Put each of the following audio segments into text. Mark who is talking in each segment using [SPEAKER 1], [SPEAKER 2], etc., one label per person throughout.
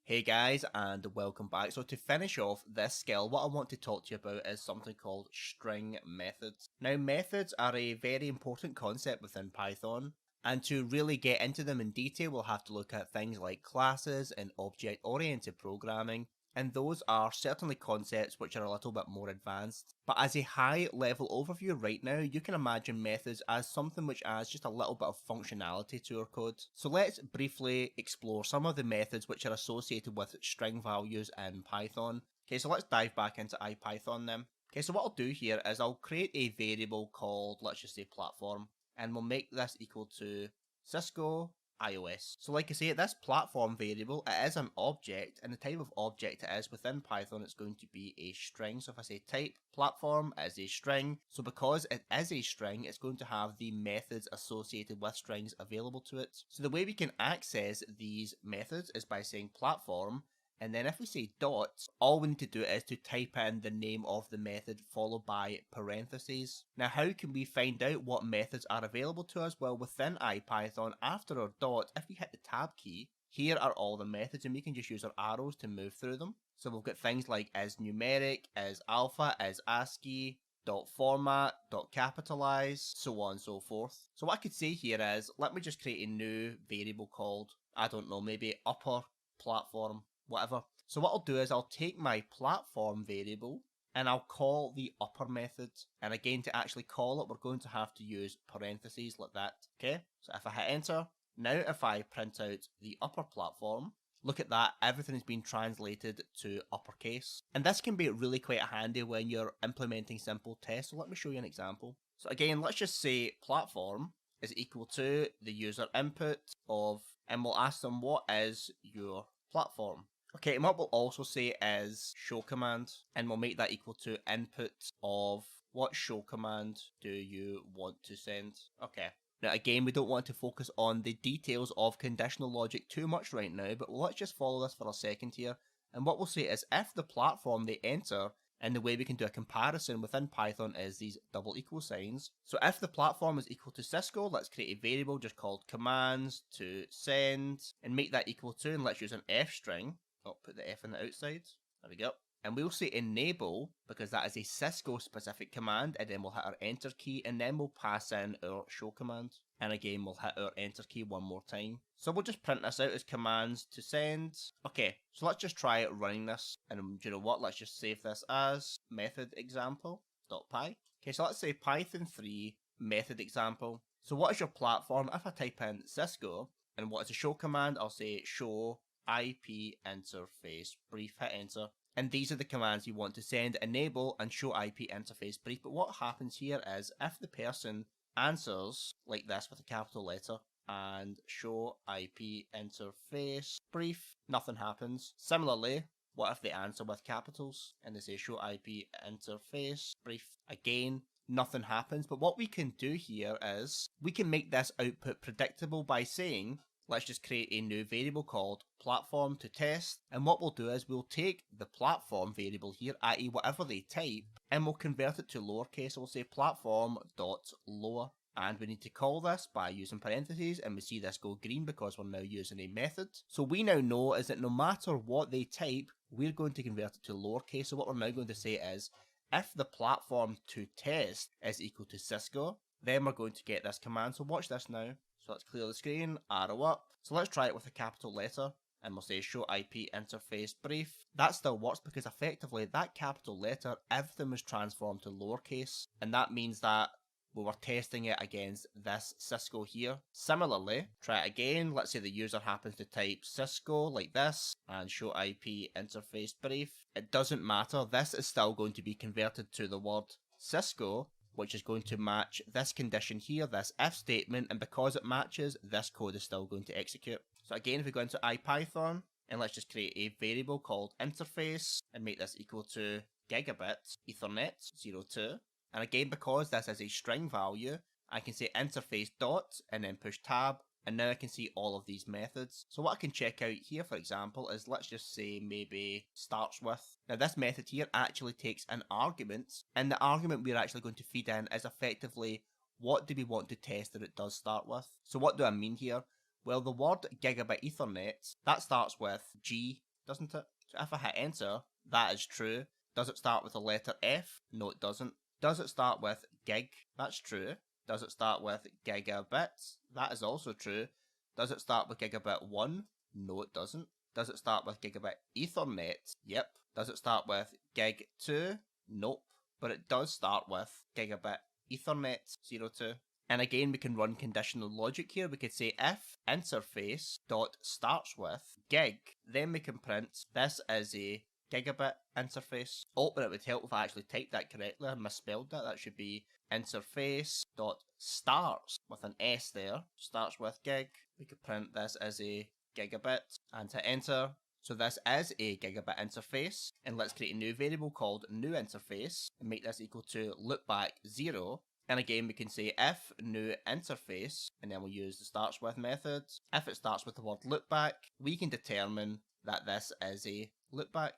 [SPEAKER 1] Hey guys, and welcome back. So to finish off this skill, what I want to talk to you about is something called string methods. Now methods are a very important concept within Python, and to really get into them in detail we'll have to look at things like classes and object-oriented programming, and those are certainly concepts which are a little bit more advanced. But as a high level overview right now, you can imagine methods as something which adds just a little bit of functionality to our code. So let's briefly explore some of the methods which are associated with string values in Python. Okay, so let's dive back into IPython then. Okay, so what I'll do here is I'll create a variable called, let's just say platform, and we'll make this equal to Cisco iOS. So like I say, this platform variable, it is an object, and the type of object it is within Python, it's going to be a string. So if I say type platform is a string, so because it is a string, it's going to have the methods associated with strings available to it. So the way we can access these methods is by saying platform, and then if we say dot, all we need to do is to type in the name of the method followed by parentheses. Now how can we find out what methods are available to us? Well, within IPython, after our dot, if we hit the tab key, here are all the methods, and we can just use our arrows to move through them. So we've got things like is numeric, is alpha, is ASCII, dot format, dot capitalize, so on and so forth. So what I could say here is, let me just create a new variable called, I don't know, maybe upper platform, whatever. So what I'll do is I'll take my platform variable and I'll call the upper method. And again, to actually call it, we're going to have to use parentheses like that. Okay, so if I hit enter, now if I print out the upper platform, look at that, everything has been translated to uppercase. And this can be really quite handy when you're implementing simple tests. So let me show you an example. So again, let's just say platform is equal to the user input of, and we'll ask them what is your platform. Okay, and what we'll also say is show command, and we'll make that equal to input of what show command do you want to send. Okay. Now again, we don't want to focus on the details of conditional logic too much right now, but let's just follow this for a second here. And what we'll say is if the platform they enter, and the way we can do a comparison within Python is these double equal signs. So if the platform is equal to Cisco, let's create a variable just called commands to send, and make that equal to, and let's use an F string. Oh, put the F on the outside. There we go. And we'll say enable, because that is a Cisco specific command, and then we'll hit our enter key, and then we'll pass in our show command. And again, we'll hit our enter key one more time. So we'll just print this out as commands to send. Okay, so let's just try running this. And do you know what? Let's just save this as method example.py. Okay, so let's say Python 3 method example. So what is your platform? If I type in Cisco, and what is a show command? I'll say show IP interface brief, hit enter. And these are the commands you want to send, enable and show IP interface brief. But what happens here is if the person answers like this with a capital letter and show IP interface brief, nothing happens. Similarly, what if they answer with capitals and they say show IP interface brief? Again, nothing happens. But what we can do here is we can make this output predictable by saying, let's just create a new variable called platform to test. And what we'll do is we'll take the platform variable here, i.e. whatever they type, and we'll convert it to lowercase. So we'll say platform.lower. And we need to call this by using parentheses, and we see this go green because we're now using a method. So we now know is that no matter what they type, we're going to convert it to lowercase. So what we're now going to say is, if the platform to test is equal to Cisco, then we're going to get this command. So watch this now. So let's clear the screen, arrow up. So let's try it with a capital letter, and we'll say show IP interface brief. That still works because effectively that capital letter, everything was transformed to lowercase, and that means that we were testing it against this Cisco here. Similarly, try it again. Let's say the user happens to type Cisco like this and show IP interface brief. It doesn't matter. This is still going to be converted to the word Cisco, which is going to match this condition here, this if statement, and because it matches, this code is still going to execute. So again, if we go into IPython, and let's just create a variable called interface, and make this equal to gigabit ethernet 02. And again, because this is a string value, I can say interface dot, and then push tab, and now I can see all of these methods. So what I can check out here, for example, is let's just say maybe starts with. Now this method here actually takes an argument, and the argument we're actually going to feed in is effectively what do we want to test that it does start with. So what do I mean here? Well, the word gigabit ethernet, that starts with G doesn't it? So if I hit enter, that is true. Does it start with the letter F? No, it doesn't. Does it start with gig? That's true. Does it start with gigabits? That is also true. Does it start with gigabit 1? No, it doesn't. Does it start with gigabit ethernet? Yep. Does it start with gig 2? Nope. But it does start with gigabit ethernet 02. And again, we can run conditional logic here. We could say if interface dot starts with gig, then we can print this is a gigabit interface. Oh, but it would help if I actually typed that correctly. I misspelled that. That should be interface dot starts with an S there. Starts with gig. We could print this as a gigabit and hit enter. So this is a gigabit interface, and let's create a new variable called new interface and make this equal to loopback 0. And again, we can say if new interface, and then we'll use the starts with method. If it starts with the word loopback, we can determine that this is a loopback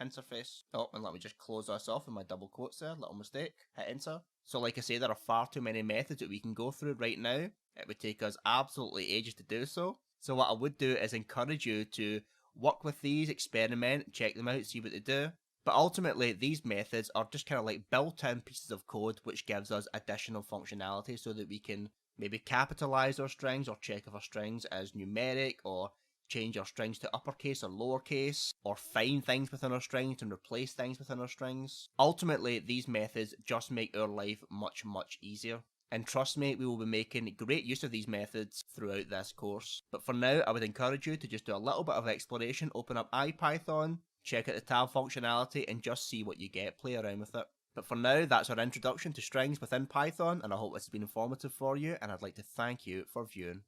[SPEAKER 1] interface. Oh, and let me just close this off in my double quotes there, little mistake, hit enter. So like I say, there are far too many methods that we can go through right now. It would take us absolutely ages to do so. So what I would do is encourage you to work with these, experiment, check them out, see what they do. But ultimately, these methods are just kind of like built-in pieces of code which gives us additional functionality so that we can maybe capitalize our strings or check if our strings is numeric, or change our strings to uppercase or lowercase, or find things within our strings and replace things within our strings. Ultimately, these methods just make our life much, much easier. And trust me, we will be making great use of these methods throughout this course. But for now, I would encourage you to just do a little bit of exploration, open up IPython, check out the tab functionality, and just see what you get, play around with it. But for now, that's our introduction to strings within Python, and I hope this has been informative for you, and I'd like to thank you for viewing.